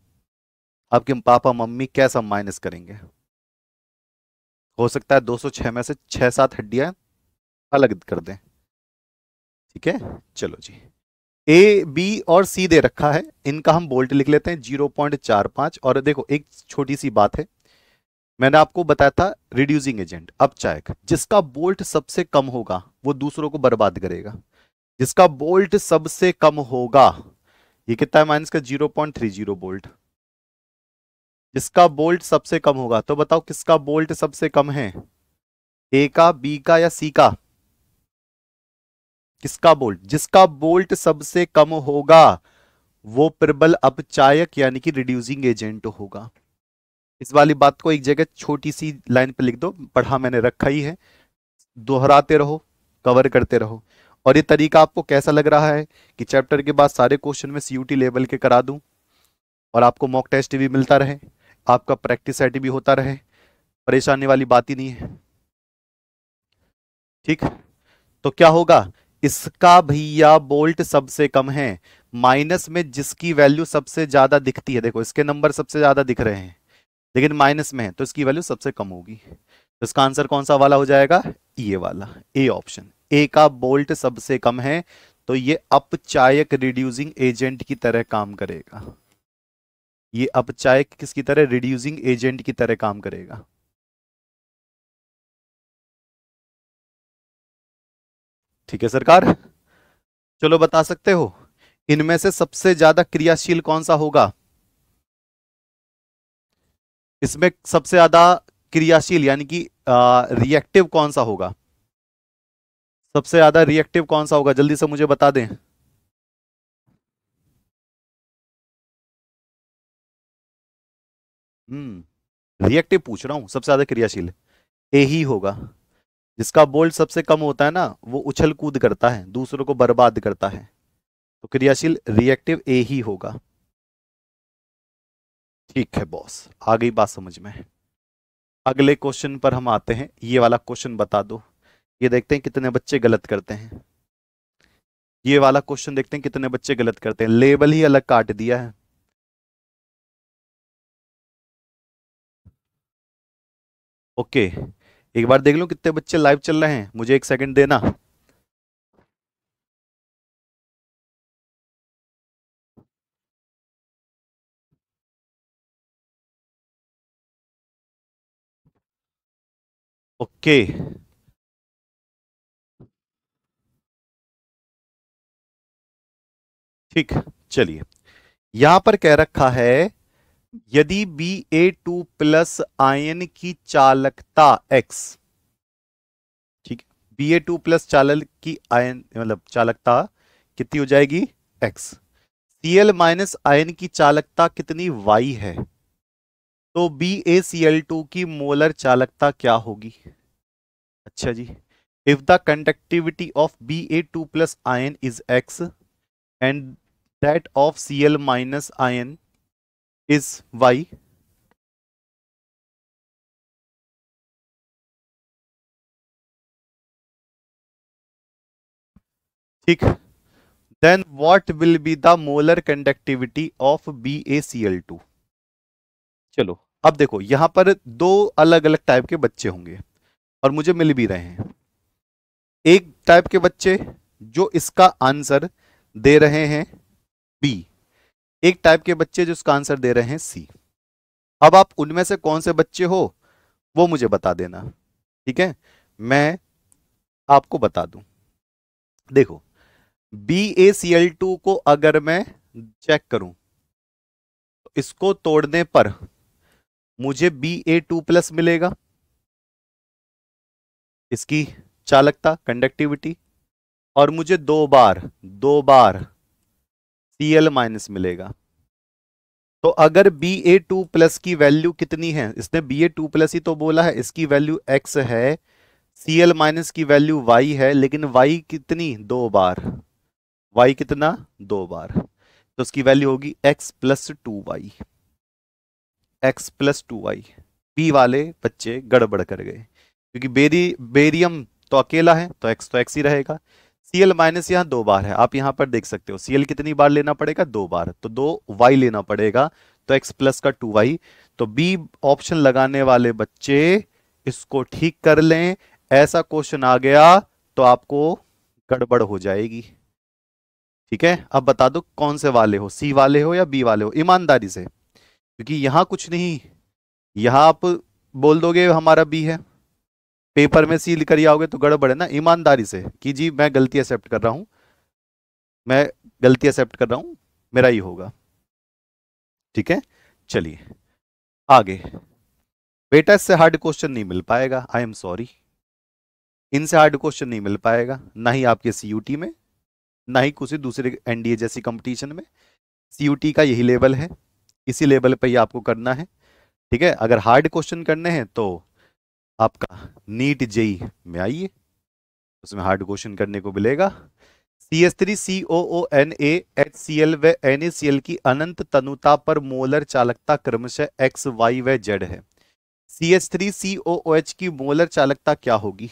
आपके पापा मम्मी कैसा माइनस करेंगे। हो सकता है 206 में से 6-7 हड्डियां अलग कर दें। ठीक है, चलो जी, ए बी और सी दे रखा है, इनका हम बोल्ट लिख लेते हैं 0.45। और देखो एक छोटी सी बात है, मैंने आपको बताया था रिड्यूसिंग एजेंट अपचायक, जिसका बोल्ट सबसे कम होगा वो दूसरों को बर्बाद करेगा। जिसका बोल्ट सबसे कम होगा, ये कितना है, माइनस का 0.30 बोल्ट। जिसका बोल्ट सबसे कम होगा, तो बताओ किसका बोल्ट सबसे कम है, ए का, बी का या सी का। किसका बोल्ट, जिसका बोल्ट सबसे कम होगा वो प्रबल अपचायक यानी कि रिड्यूसिंग एजेंट होगा। इस वाली बात को एक जगह छोटी सी लाइन पे लिख दो, पढ़ा मैंने रखा ही है, दोहराते रहो, कवर करते रहो। और ये तरीका आपको कैसा लग रहा है कि चैप्टर के बाद सारे क्वेश्चन में सीयूटी लेवल के करा दूं, और आपको मॉक टेस्ट भी मिलता रहे, आपका प्रैक्टिस सेट भी होता रहे, परेशानी वाली बात ही नहीं है। ठीक, तो क्या होगा, इसका भैया बोल्ट सबसे कम है, माइनस में जिसकी वैल्यू सबसे ज्यादा दिखती है, देखो इसके नंबर सबसे ज्यादा दिख रहे हैं लेकिन माइनस में है, तो इसकी वैल्यू सबसे कम होगी। तो इसका आंसर कौन सा वाला हो जाएगा, ये वाला, ए ऑप्शन। ए का बोल्ट सबसे कम है, तो ये अपचायक रिड्यूसिंग एजेंट की तरह काम करेगा। ये अपचायक किसकी तरह, रिड्यूसिंग एजेंट की तरह काम करेगा। ठीक है सरकार, चलो बता सकते हो इनमें से सबसे ज्यादा क्रियाशील कौन सा होगा। इसमें सबसे ज्यादा क्रियाशील यानी कि रिएक्टिव कौन सा होगा, सबसे ज्यादा रिएक्टिव कौन सा होगा, जल्दी से मुझे बता दें। रिएक्टिव पूछ रहा हूं, सबसे ज्यादा क्रियाशील ए ही होगा। जिसका बोल्ट सबसे कम होता है ना, वो उछल कूद करता है, दूसरों को बर्बाद करता है, तो क्रियाशील रिएक्टिव ए ही होगा। ठीक है बॉस, आ गई बात समझ में। अगले क्वेश्चन पर हम आते हैं, ये वाला क्वेश्चन बता दो, ये देखते हैं कितने बच्चे गलत करते हैं। ये वाला क्वेश्चन देखते हैं कितने बच्चे गलत करते हैं, लेबल ही अलग काट दिया है। ओके, एक बार देख लो कितने बच्चे लाइव चल रहे हैं, मुझे एक सेकंड देना। ओके, ठीक, चलिए, यहां पर कह रखा है यदि Ba2 प्लस आयन की चालकता x, ठीक है, Ba2 प्लस चालक की आयन मतलब चालकता कितनी हो जाएगी x, Cl- आयन की चालकता कितनी y है, तो BaCl2 की मोलर चालकता क्या होगी। अच्छा जी, if the conductivity of Ba2 plus ion is x and that of Cl- ion is y, ठीक, then what will be the molar conductivity of BaCl2। चलो, अब देखो यहां पर दो अलग अलग टाइप के बच्चे होंगे और मुझे मिल भी रहे हैं। एक टाइप के बच्चे जो इसका आंसर दे रहे हैं बी, एक टाइप के बच्चे जो इसका आंसर दे रहे हैं सी। अब आप उनमें से कौन से बच्चे हो वो मुझे बता देना, ठीक है, मैं आपको बता दूं। देखो, BaCl2 को अगर मैं चेक करूं तो इसको तोड़ने पर मुझे Ba2 प्लस मिलेगा, इसकी चालकता कंडक्टिविटी, और मुझे दो बार Cl- मिलेगा। तो अगर Ba2 प्लस की वैल्यू कितनी है, इसने Ba2 प्लस ही तो बोला है, इसकी वैल्यू x है, Cl- की वैल्यू y है, लेकिन y कितनी, दो बार, y कितना, दो बार, तो उसकी वैल्यू होगी x+2y, x+2y। बी वाले बच्चे गड़बड़ कर गए, क्योंकि बेरियम तो अकेला है तो x ही रहेगा। Cl- यहां दो बार है, आप यहां पर देख सकते हो Cl कितनी बार लेना पड़ेगा, दो बार, तो दो y लेना पड़ेगा, तो x प्लस का 2y। तो बी ऑप्शन लगाने वाले बच्चे इसको ठीक कर लें, ऐसा क्वेश्चन आ गया तो आपको गड़बड़ हो जाएगी। ठीक है, अब बता दो कौन से वाले हो, सी वाले हो या बी वाले हो, ईमानदारी से, क्योंकि यहां कुछ नहीं, यहां आप बोल दोगे हमारा बी है, पेपर में सी लिख कर आओगे तो गड़बड़ है ना। ईमानदारी से कि जी मैं गलती एक्सेप्ट कर रहा हूं, मैं गलती एक्सेप्ट कर रहा हूं, मेरा ही होगा। ठीक है, चलिए आगे। बेटा इससे हार्ड क्वेश्चन नहीं मिल पाएगा, आई एम सॉरी, इनसे हार्ड क्वेश्चन नहीं मिल पाएगा, ना ही आपके सीयूटी में, ना ही किसी दूसरे एनडीए जैसी कंपटीशन में। सीयूटी का यही लेवल है, इसी लेवल पे ही आपको करना है। ठीक है, अगर हार्ड क्वेश्चन करने हैं तो आपका नीट जेई में आइए, उसमें हार्ड क्वेश्चन करने को मिलेगा। CH3COONA HCl व NaCl की अनंत तनुता पर मोलर चालकता क्रमशः x, y व z है। CH3COOH की मोलर चालकता क्या होगी।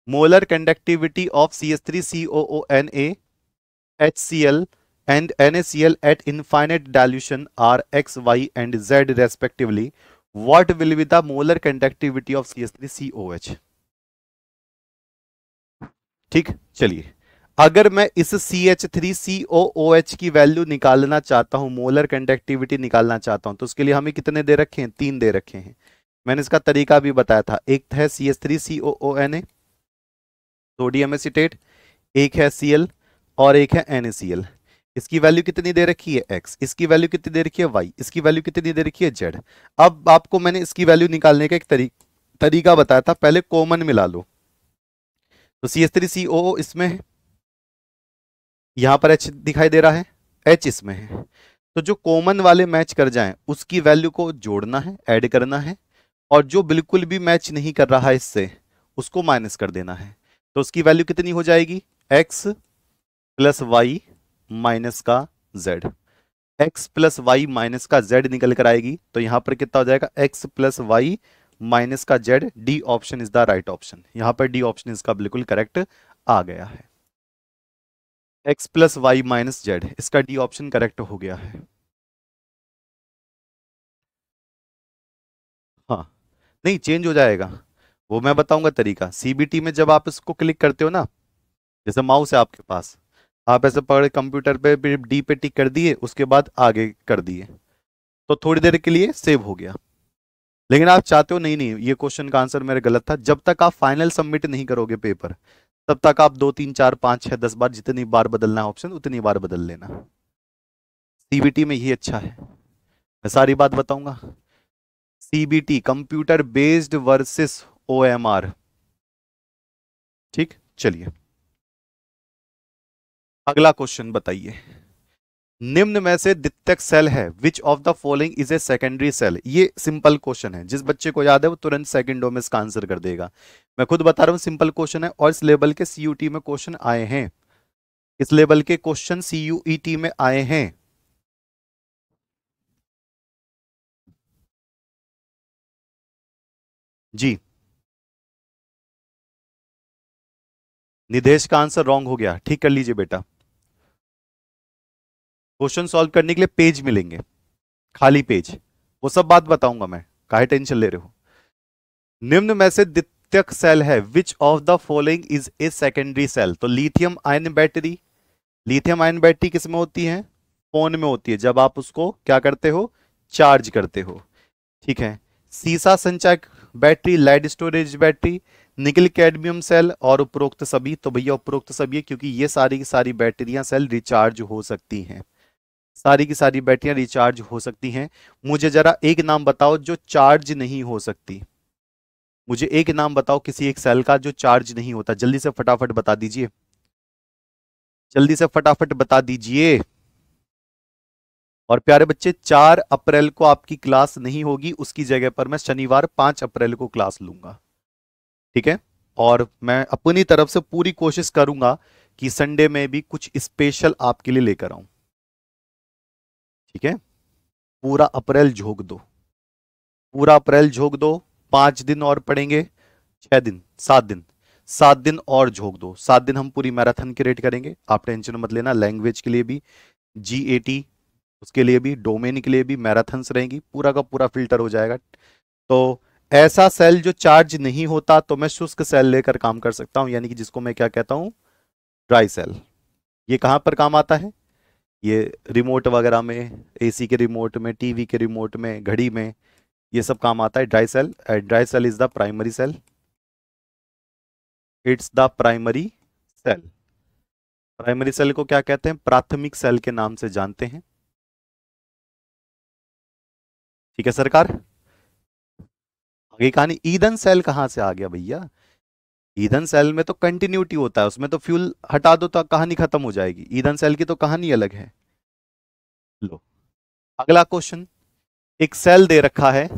Molar conductivity of CH3COONA HCl and NaCl at infinite dilution are x, y and z respectively. What will be the molar conductivity of CH3COH? ठीक, चलिए, अगर मैं इस CH3COOH की वैल्यू निकालना चाहता हूं, मोलर कंडक्टिविटी निकालना चाहता हूं, तो उसके लिए हमें कितने दे रखे हैं, तीन दे रखे हैं। मैंने इसका तरीका भी बताया था, एक है CH3COONA सोडियम एसीटेट, एक है Cl और एक है NaCl। इसकी वैल्यू कितनी दे रखी है x, इसकी वैल्यू कितनी दे रखी है y, इसकी वैल्यू कितनी दे रखी है z। अब आपको मैंने इसकी वैल्यू निकालने का एक तरीका बताया था, पहले कॉमन मिला लो, तो CH3COO इसमें है, यहां पर H दिखाई दे रहा है, H इसमें है, तो जो कॉमन वाले मैच कर जाएं उसकी वैल्यू को जोड़ना है, ऐड करना है, और जो बिल्कुल भी मैच नहीं कर रहा है इससे उसको माइनस कर देना है। तो उसकी वैल्यू कितनी हो जाएगी, x प्लस वाई माइनस का z, x plus Y minus का z निकल कर आएगी, तो यहां पर कितना हो जाएगा, x प्लस वाई माइनस का z। D option is the right option, यहां पर डी ऑप्शन इसका बिल्कुल करेक्ट आ गया है, x plus Y minus Z, इसका डी ऑप्शन करेक्ट हो गया है। हाँ, नहीं, चेंज हो जाएगा, वो मैं बताऊंगा तरीका। सीबीटी में जब आप इसको क्लिक करते हो ना, जैसे माउस है आपके पास, आप ऐसे पकड़े कंप्यूटर पे डी पे टिक कर दिए, उसके बाद आगे कर दिए, तो थोड़ी देर के लिए सेव हो गया। लेकिन आप चाहते हो नहीं नहीं, ये क्वेश्चन का आंसर मेरा गलत था, जब तक आप फाइनल सबमिट नहीं करोगे पेपर, तब तक आप 2 3 4 5 6 10 बार जितनी बार बदलना है ऑप्शन उतनी बार बदल लेना। सीबीटी में ये अच्छा है, मैं सारी बात बताऊंगा। CBT computer based versus OMR. ठीक, चलिए अगला क्वेश्चन बताइए। निम्न में से द्वितीयक सेल है, which of the following is a secondary cell. ये सिंपल क्वेश्चन है, जिस बच्चे को याद है वो तुरंत सेकंडों में इसका आंसर कर देगा। मैं खुद बता रहा हूं सिंपल क्वेश्चन है, और इस लेवल के सीयूटी में क्वेश्चन आए हैं, इस लेवल के क्वेश्चन सीयूईटी में आए हैं। जी, निदेश का आंसर रॉन्ग हो गया, ठीक कर लीजिए बेटा। क्वेश्चन सॉल्व करने के लिए पेज मिलेंगे, खाली पेज, वो सब बात बताऊंगा मैं, काहे टेंशन ले रहे हो। निम्न में से द्वितीयक सेल है, which of the following is a secondary cell. तो lithium ion battery, lithium ion battery किस में होती है, फोन में होती है, जब आप उसको क्या करते हो, चार्ज करते हो। ठीक है, सीसा संचयक battery, lead storage battery, nickel cadmium cell और उपरोक्त सभी। तो भैया उपरोक्त सभी है, क्योंकि ये सारी की सारी बैटरियां सेल रिचार्ज हो सकती हैं, सारी की सारी बैटरियां रिचार्ज हो सकती हैं। मुझे जरा एक नाम बताओ जो चार्ज नहीं हो सकती, मुझे एक नाम बताओ किसी एक सेल का जो चार्ज नहीं होता, जल्दी से फटाफट बता दीजिए, जल्दी से फटाफट बता दीजिए। और प्यारे बच्चे 4 अप्रैल को आपकी क्लास नहीं होगी, उसकी जगह पर मैं शनिवार 5 अप्रैल को क्लास लूंगा, ठीक है। और मैं अपनी तरफ से पूरी कोशिश करूंगा कि संडे में भी कुछ स्पेशल आपके लिए लेकर आऊं, ठीक है। पूरा अप्रैल झोंक दो, पूरा अप्रैल झोंक दो, 5 दिन और पढ़ेंगे, 6 दिन, 7 दिन, 7 दिन और झोंक दो। 7 दिन हम पूरी मैराथन की रेट करेंगे, आप टेंशन मत लेना। लैंग्वेज के लिए भी, जीएटी उसके लिए भी, डोमेन के लिए भी मैराथन्स रहेंगी, पूरा का पूरा फिल्टर हो जाएगा। तो ऐसा सेल जो चार्ज नहीं होता, तो मैं शुष्क सेल लेकर काम कर सकता हूं, यानी कि जिसको मैं क्या कहता हूं, ड्राई सेल। ये कहां पर काम आता है, ये रिमोट वगैरह में, एसी के रिमोट में, टीवी के रिमोट में, घड़ी में, ये सब काम आता है dry cell. Dry cell is the primary cell, it's the primary cell. Primary cell को क्या कहते हैं, प्राथमिक सेल के नाम से जानते हैं, ठीक है सरकार। आगे कहानी, ईंधन सेल कहां से आ गया भैया, ईंधन सेल में तो कंटिन्यूटी होता है, उसमें तो फ्यूल हटा दो तो कहानी खत्म हो जाएगी, ईंधन सेल की तो कहानी अलग है। लो अगला क्वेश्चन, एक सेल दे रखा है,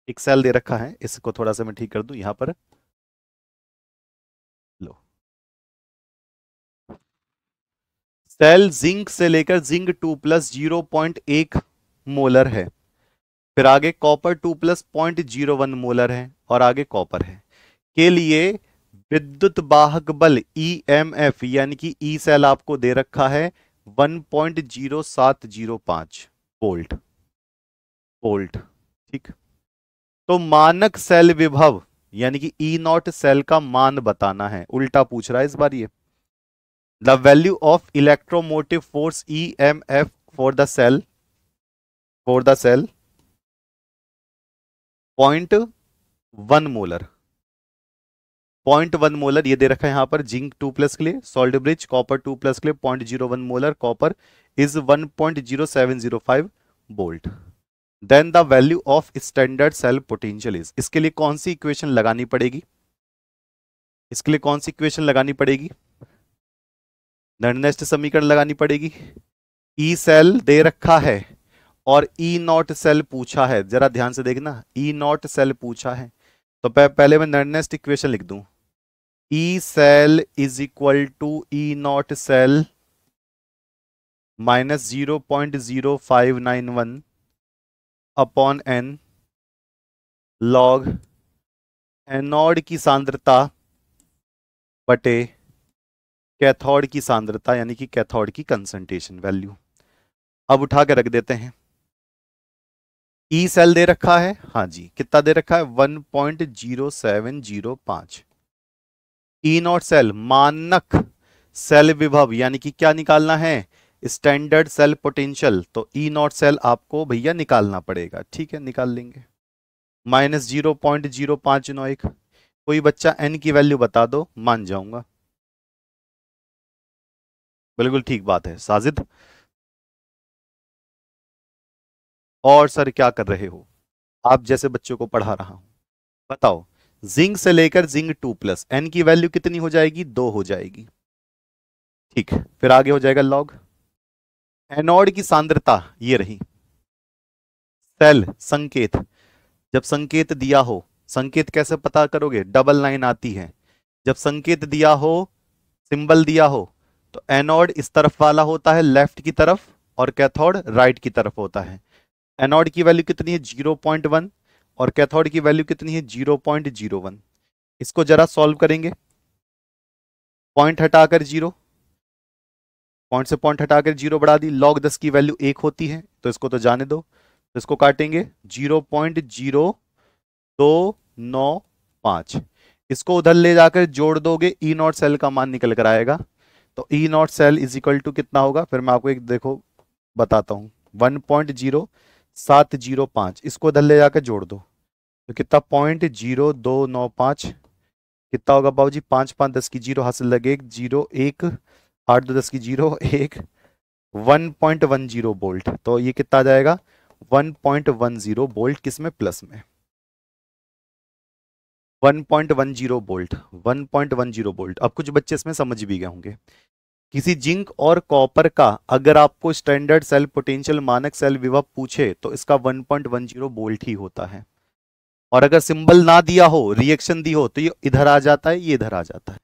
एक सेल दे रखा है, इसको थोड़ा सा मैं ठीक कर दूं यहां पर। लो, सेल जिंक से लेकर जिंक 2+0.1 मोलर है, फिर आगे कॉपर 2+0.01 मोलर है, और आगे कॉपर है, के लिए विद्युत वाहक बल ईएमएफ यानी कि ई सेल आपको दे रखा है 1.0705 वोल्ट, वोल्ट, ठीक। तो मानक सेल विभव यानी कि ई नॉट सेल का मान बताना है, उल्टा पूछ रहा है इस बार ये। The value of electromotive force EMF for the cell, for the cell 0.1 molar, 0.1 molar ये दे रखा है यहां पर जिंक 2+ के लिए, सॉल्ट ब्रिज कॉपर 2+ के लिए 0.01 molar, copper is 1.0705 volt. Then the value of standard cell potential is, इसके लिए कौन सी इक्वेशन लगानी पड़ेगी, इसके लिए कौन सी इक्वेशन लगानी पड़ेगी, निर्दिष्ट समीकरण लगानी पड़ेगी। ई सेल दे रखा है और ई नॉट सेल पूछा है, जरा ध्यान से देखना, ई नॉट सेल पूछा है, तो पहले मैं निर्दिष्ट इक्वेशन लिख दूं, E cell is equal to E naught cell -0.0591 upon N log anode की सांद्रता बटे कैथोड की सांद्रता, यानी कि कैथोड की कंसंट्रेशन वैल्यू। अब उठा के रख देते हैं, ई सेल दे रखा है, हाँ जी, कितना दे रखा है 1.0705। ई नॉट सेल मानक सेल विभव यानी कि क्या निकालना है, स्टैंडर्ड सेल पोटेंशियल, तो ई नॉट सेल आपको भैया निकालना पड़ेगा, ठीक है निकाल लेंगे। -0.0591। कोई बच्चा एन की वैल्यू बता दो, मान जाऊंगा। बिल्कुल ठीक बात है साजिद। और सर क्या कर रहे हो, आप जैसे बच्चों को पढ़ा रहा हूं, बताओ। जिंक से लेकर जिंक 2+ एन की वैल्यू कितनी हो जाएगी, 2 हो जाएगी। ठीक, फिर आगे हो जाएगा लॉग एनोड की सांद्रता, ये रही। सेल संकेत, जब संकेत दिया हो, संकेत कैसे पता करोगे, डबल लाइन आती है। जब संकेत दिया हो, सिंबल दिया हो, तो एनोड इस तरफ वाला होता है लेफ्ट की तरफ, और कैथोड राइट की तरफ होता है। एनोड की वैल्यू कितनी है 0.1, और कैथोड की वैल्यू कितनी है 0.01। इसको जरा सॉल्व करेंगे। पॉइंट हटाकर 0, पॉइंट से पॉइंट हटाकर 0 बढ़ा दी, log 10 की वैल्यू 1 होती है, तो इसको तो जाने दो, तो इसको काटेंगे 0.0295। इसको उधर ले जाकर जोड़ दोगे, ई नॉट सेल का मान निकल कर आएगा। तो E naught cell is equal to कितना होगा, फिर मैं आपको एक देखो बताता हूं, 1.0705। इसको उधर ले जाकर जोड़ दो, तो कितना 0.0295, कितना होगा बाबूजी, 5 5 10 की 0 हासिल लगे, 0 1 8 2 10 की 0 1, 1.10 वोल्ट। तो ये कितना आ जाएगा 1.10 वोल्ट, किसमें, प्लस में 1.10 वोल्ट, 1.10 वोल्ट। अब कुछ बच्चे इसमें समझ भी गए होंगे। किसी जिंक और कॉपर का अगर आपको स्टैंडर्ड सेल पोटेंशियल मानक सेल विभव पूछे तो इसका 1.10 वोल्ट ही होता है। और अगर सिंबल ना दिया हो, रिएक्शन दी हो, तो ये इधर आ जाता है, ये इधर आ जाता है।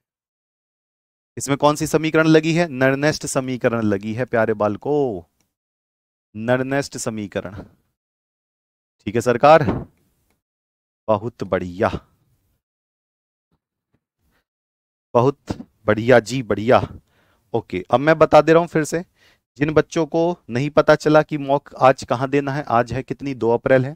इसमें कौन सी समीकरण लगी है, नर्नेस्ट समीकरण लगी है प्यारे बालको, नर्नेस्ट समीकरण। ठीक है सरकार, बहुत बढ़िया, बहुत बढ़िया जी बढ़िया। ओके, अब मैं बता दे रहा हूं फिर से, जिन बच्चों को नहीं पता चला कि मॉक आज कहाँ देना है, आज है कितनी, 2 अप्रैल है,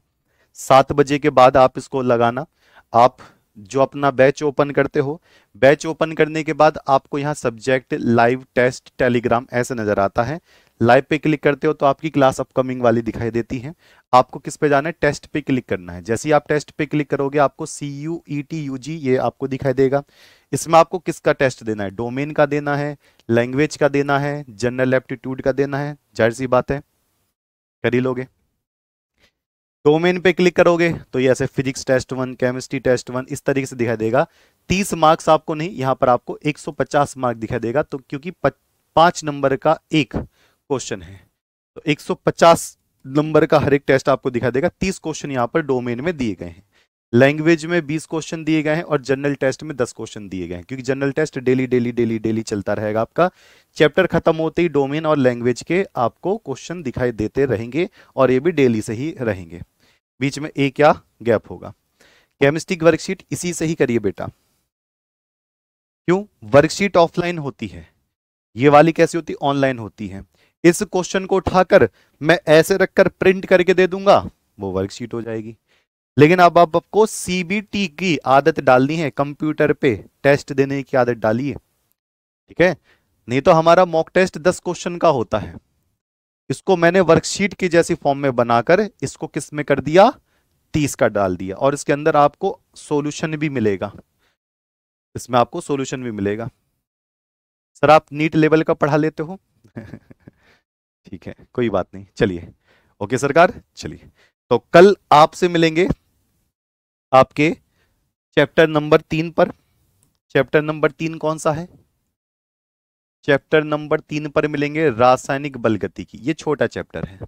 7 बजे के बाद आप इसको लगाना। आप जो अपना बैच ओपन करते हो, बैच ओपन करने के बाद आपको यहाँ सब्जेक्ट लाइव टेस्ट टेलीग्राम ऐसे नजर आता है। लाइव पे क्लिक करते हो तो आपकी क्लास अपकमिंग वाली दिखाई देती है। आपको किस पे जाना है, टेस्ट पे क्लिक करना है। जैसे ही आप टेस्ट पे क्लिक करोगे आपको CUET UG ये आपको दिखाई देगा। इसमें आपको किसका टेस्ट देना है, डोमेन का देना है, लैंग्वेज का देना है, जनरल एप्टीट्यूड का देना है, जाहिर सी बात है कर ही लोगे। डोमेन पे क्लिक करोगे तो ये ऐसे फिजिक्स टेस्ट 1, केमिस्ट्री टेस्ट 1 इस तरीके से दिखाई देगा। 30 मार्क्स आपको नहीं, यहां पर आपको 150 मार्क दिखाई देगा, तो क्योंकि 5 नंबर का एक क्वेश्चन है, तो 150 नंबर का हर एक टेस्ट आपको दिखाई देगा। 30 क्वेश्चन यहां पर डोमेन में दिए गए हैं, लैंग्वेज में 20 क्वेश्चन दिए गए हैं, और जनरल टेस्ट में 10 क्वेश्चन दिए गए हैं, क्योंकि general test daily daily daily daily चलता रहेगा आपका। चैप्टर खत्म होते ही डोमेन और लैंग्वेज के आपको क्वेश्चन दिखाई देते रहेंगे, और ये भी डेली से ही रहेंगे, बीच में एक या गैप होगा। केमिस्ट्री की वर्कशीट इसी से ही करिए बेटा। क्यों, वर्कशीट ऑफलाइन होती है, ये वाली कैसी होती, ऑनलाइन होती है। इस क्वेश्चन को उठाकर मैं ऐसे रखकर प्रिंट करके दे दूंगा, वो वर्कशीट हो जाएगी। लेकिन अब आपको CBT की आदत डालनी है, कंप्यूटर पे टेस्ट देने की आदत डालिए, ठीक है। नहीं तो हमारा मॉक टेस्ट 10 क्वेश्चन का होता है, इसको मैंने वर्कशीट की जैसी फॉर्म में बनाकर इसको किस में कर दिया, 30 का डाल दिया, और इसके अंदर आपको सॉल्यूशन भी मिलेगा, इसमें आपको सॉल्यूशन भी मिलेगा। सर आप नीट लेवल का पढ़ा लेते हो ठीक है कोई बात नहीं, चलिए ओके सरकार, चलिए। तो कल आपसे मिलेंगे आपके चैप्टर नंबर 3 पर। चैप्टर नंबर 3 कौन सा है, चैप्टर नंबर 3 पर मिलेंगे रासायनिक बलगति की, ये छोटा चैप्टर है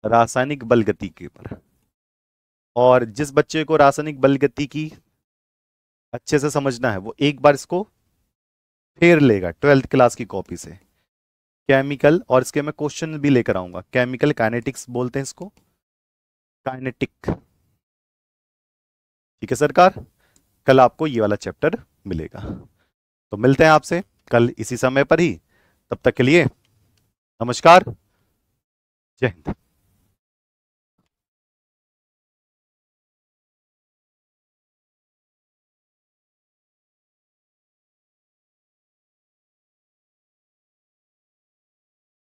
रासायनिक बलगति के ऊपर। और जिस बच्चे को रासायनिक बलगति की अच्छे से समझना है वो एक बार इसको फेर लेगा 12th क्लास की कॉपी से, केमिकल, और इसके मैं क्वेश्चन भी लेकर आऊंगा। केमिकल काइनेटिक्स बोलते हैं इसको, काइनेटिक, ठीक है सरकार। कल आपको ये वाला चैप्टर मिलेगा, तो मिलते हैं आपसे कल इसी समय पर ही। तब तक के लिए नमस्कार, जय हिंद।